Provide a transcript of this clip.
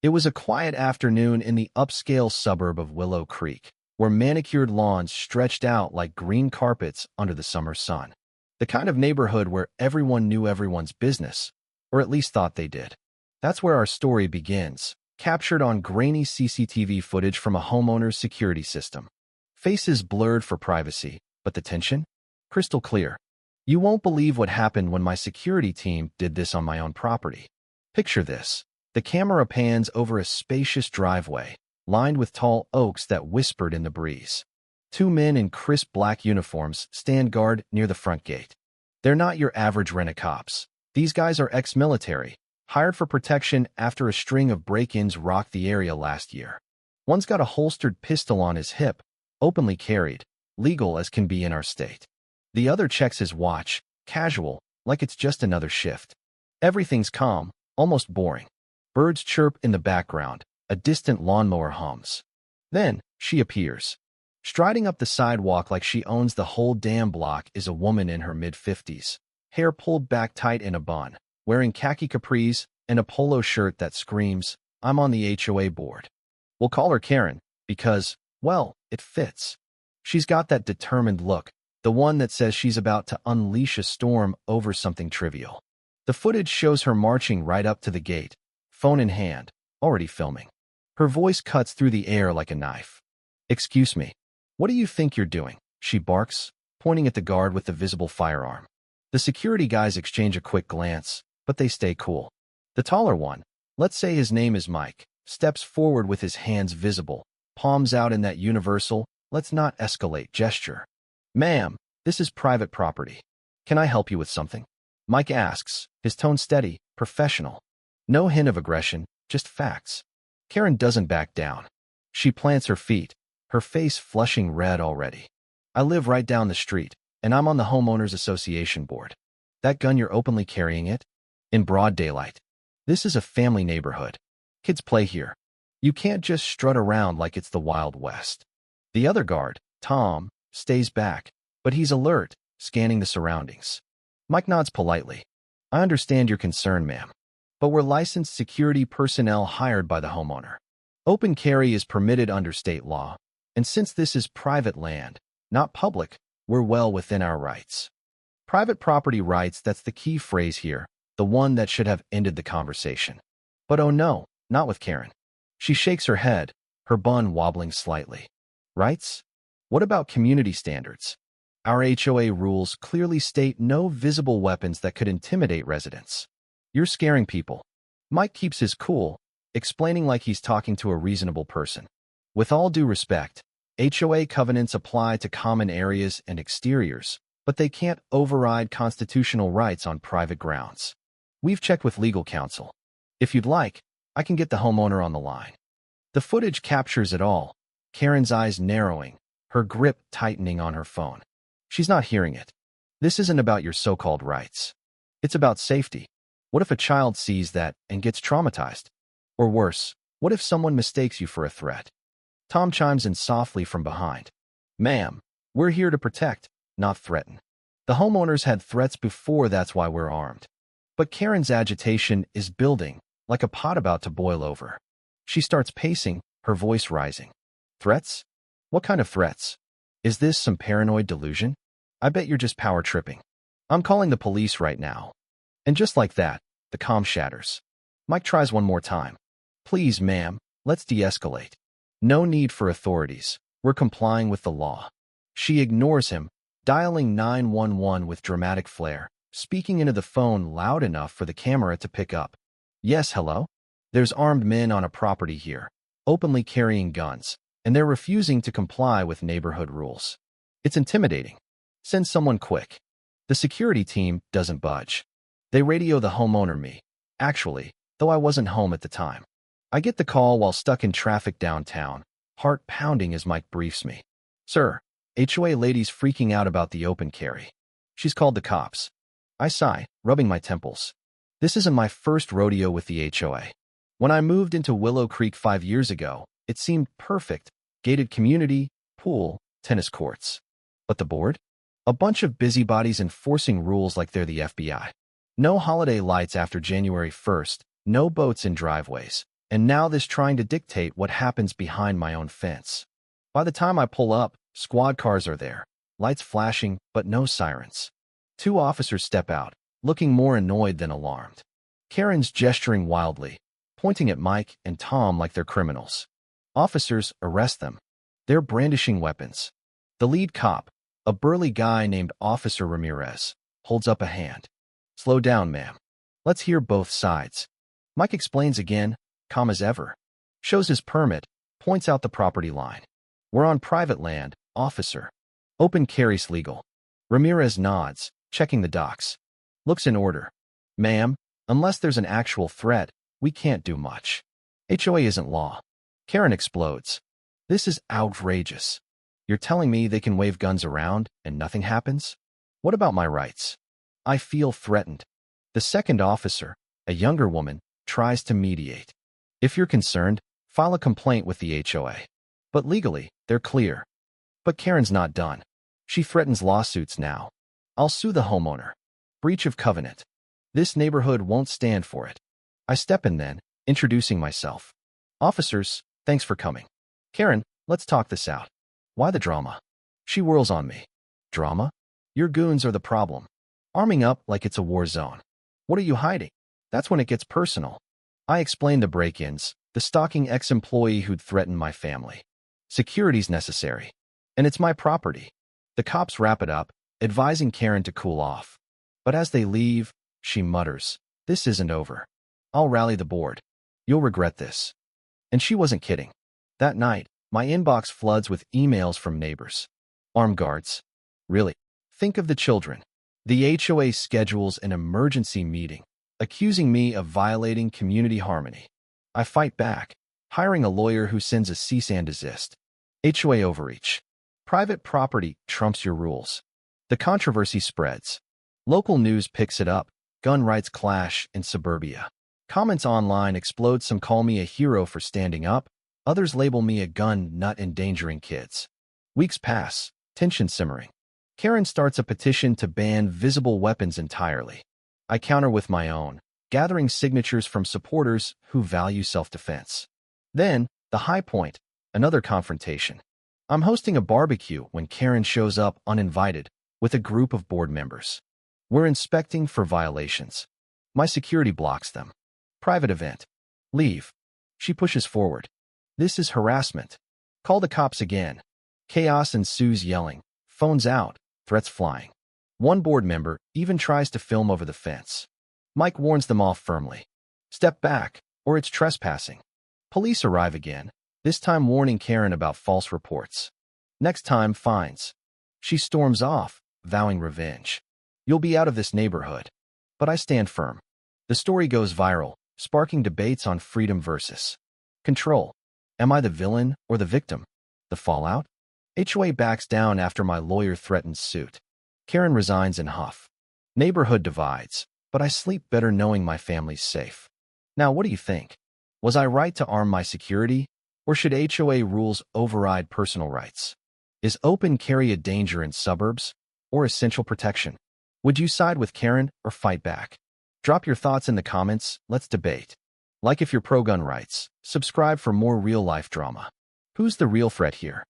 It was a quiet afternoon in the upscale suburb of Willow Creek, where manicured lawns stretched out like green carpets under the summer sun. The kind of neighborhood where everyone knew everyone's business, or at least thought they did. That's where our story begins, captured on grainy CCTV footage from a homeowner's security system. Faces blurred for privacy, but the tension? Crystal clear. You won't believe what happened when my security team did this on my own property. Picture this. The camera pans over a spacious driveway, lined with tall oaks that whispered in the breeze. Two men in crisp black uniforms stand guard near the front gate. They're not your average rent-a-cops. These guys are ex-military, hired for protection after a string of break-ins rocked the area last year. One's got a holstered pistol on his hip, openly carried, legal as can be in our state. The other checks his watch, casual, like it's just another shift. Everything's calm, almost boring. Birds chirp in the background, a distant lawnmower hums. Then, she appears. Striding up the sidewalk like she owns the whole damn block is a woman in her mid-50s, hair pulled back tight in a bun, wearing khaki capris and a polo shirt that screams, "I'm on the HOA board." We'll call her Karen, because, well, it fits. She's got that determined look, the one that says she's about to unleash a storm over something trivial. The footage shows her marching right up to the gate, phone in hand, already filming. Her voice cuts through the air like a knife. "Excuse me. What do you think you're doing?" she barks, pointing at the guard with the visible firearm. The security guys exchange a quick glance, but they stay cool. The taller one, let's say his name is Mike, steps forward with his hands visible, palms out in that universal, "let's not escalate" gesture. "Ma'am, this is private property. Can I help you with something?" Mike asks, his tone steady, professional. No hint of aggression, just facts. Karen doesn't back down. She plants her feet, her face flushing red already. "I live right down the street, and I'm on the Homeowners Association board." "That gun you're openly carrying it?" "In broad daylight. This is a family neighborhood. Kids play here. You can't just strut around like it's the Wild West." The other guard, Tom, stays back, but he's alert, scanning the surroundings. Mike nods politely. "I understand your concern, ma'am, but we're licensed security personnel hired by the homeowner. Open carry is permitted under state law, and since this is private land, not public, we're well within our rights." Private property rights, that's the key phrase here, the one that should have ended the conversation. But oh no, not with Karen. She shakes her head, her bun wobbling slightly. "Rights? What about community standards? Our HOA rules clearly state no visible weapons that could intimidate residents. You're scaring people." Mike keeps his cool, explaining like he's talking to a reasonable person. "With all due respect, HOA covenants apply to common areas and exteriors, but they can't override constitutional rights on private grounds. We've checked with legal counsel. If you'd like, I can get the homeowner on the line." The footage captures it all, Karen's eyes narrowing, her grip tightening on her phone. She's not hearing it. This isn't about your so-called rights. It's about safety. What if a child sees that and gets traumatized? Or worse, what if someone mistakes you for a threat? Tom chimes in softly from behind. "Ma'am, we're here to protect, not threaten. The homeowners had threats before, that's why we're armed." But Karen's agitation is building, like a pot about to boil over. She starts pacing, her voice rising. "Threats? What kind of threats? Is this some paranoid delusion? I bet you're just power tripping. I'm calling the police right now." And just like that, the calm shatters. Mike tries one more time. "Please, ma'am, let's de-escalate. No need for authorities. We're complying with the law." She ignores him, dialing 911 with dramatic flair, speaking into the phone loud enough for the camera to pick up. "Yes, hello? There's armed men on a property here, openly carrying guns, and they're refusing to comply with neighborhood rules. It's intimidating. Send someone quick." The security team doesn't budge. They radio the homeowner, me. Actually, though I wasn't home at the time. I get the call while stuck in traffic downtown, heart pounding as Mike briefs me. "Sir, HOA lady's freaking out about the open carry. She's called the cops." I sigh, rubbing my temples. This isn't my first rodeo with the HOA. When I moved into Willow Creek 5 years ago, it seemed perfect. Gated community, pool, tennis courts. But the board? A bunch of busybodies enforcing rules like they're the FBI. No holiday lights after January 1st, no boats in driveways, And now this trying to dictate what happens behind my own fence. By the time I pull up, squad cars are there, lights flashing, but no sirens. 2 officers step out, looking more annoyed than alarmed. Karen's gesturing wildly, pointing at Mike and Tom like they're criminals. Officers arrest them. They're brandishing weapons. The lead cop, a burly guy named Officer Ramirez, holds up a hand. "Slow down, ma'am. Let's hear both sides." Mike explains again, calm as ever. Shows his permit, points out the property line. "We're on private land, officer. Open carry's legal." Ramirez nods, checking the docs. Looks in order. "Ma'am, unless there's an actual threat, we can't do much. HOA isn't law." Karen explodes. "This is outrageous. You're telling me they can wave guns around and nothing happens? What about my rights?" I feel threatened. The second officer, a younger woman, tries to mediate. "If you're concerned, file a complaint with the HOA. But legally, they're clear." But Karen's not done. She threatens lawsuits now. "I'll sue the homeowner. Breach of covenant. This neighborhood won't stand for it." I step in then, introducing myself. "Officers, thanks for coming. Karen, let's talk this out." "Why the drama?" She whirls on me. "Drama? Your goons are the problem. Arming up like it's a war zone. What are you hiding?" That's when it gets personal. I explain the break-ins, the stalking ex-employee who'd threatened my family. Security's necessary. And it's my property. The cops wrap it up, advising Karen to cool off. But as they leave, she mutters, "This isn't over. I'll rally the board. You'll regret this." And she wasn't kidding. That night, my inbox floods with emails from neighbors. Armed guards. Really? Think of the children. The HOA schedules an emergency meeting, accusing me of violating community harmony. I fight back, hiring a lawyer who sends a cease and desist. HOA overreach. Private property trumps your rules. The controversy spreads. Local news picks it up. Gun rights clash in suburbia. Comments online explode. Some call me a hero for standing up. Others label me a gun nut endangering kids. Weeks pass, tension simmering. Karen starts a petition to ban visible weapons entirely. I counter with my own, gathering signatures from supporters who value self-defense. Then, the high point, another confrontation. I'm hosting a barbecue when Karen shows up uninvited with a group of board members. We're inspecting for violations. My security blocks them. Private event. Leave. She pushes forward. "This is harassment. Call the cops again." Chaos ensues, yelling. Phones out, threats flying. One board member even tries to film over the fence. Mike warns them off firmly. "Step back, or it's trespassing." Police arrive again, this time warning Karen about false reports. Next time, fines. She storms off, vowing revenge. "You'll be out of this neighborhood." But I stand firm. The story goes viral, sparking debates on freedom versus control. Am I the villain or the victim? The fallout? HOA backs down after my lawyer threatens suit. Karen resigns in huff. Neighborhood divides, but I sleep better knowing my family's safe. Now, what do you think? Was I right to arm my security, or should HOA rules override personal rights? Is open carry a danger in suburbs, or essential protection? Would you side with Karen or fight back? Drop your thoughts in the comments, let's debate. Like if you're pro-gun rights, subscribe for more real-life drama. Who's the real threat here?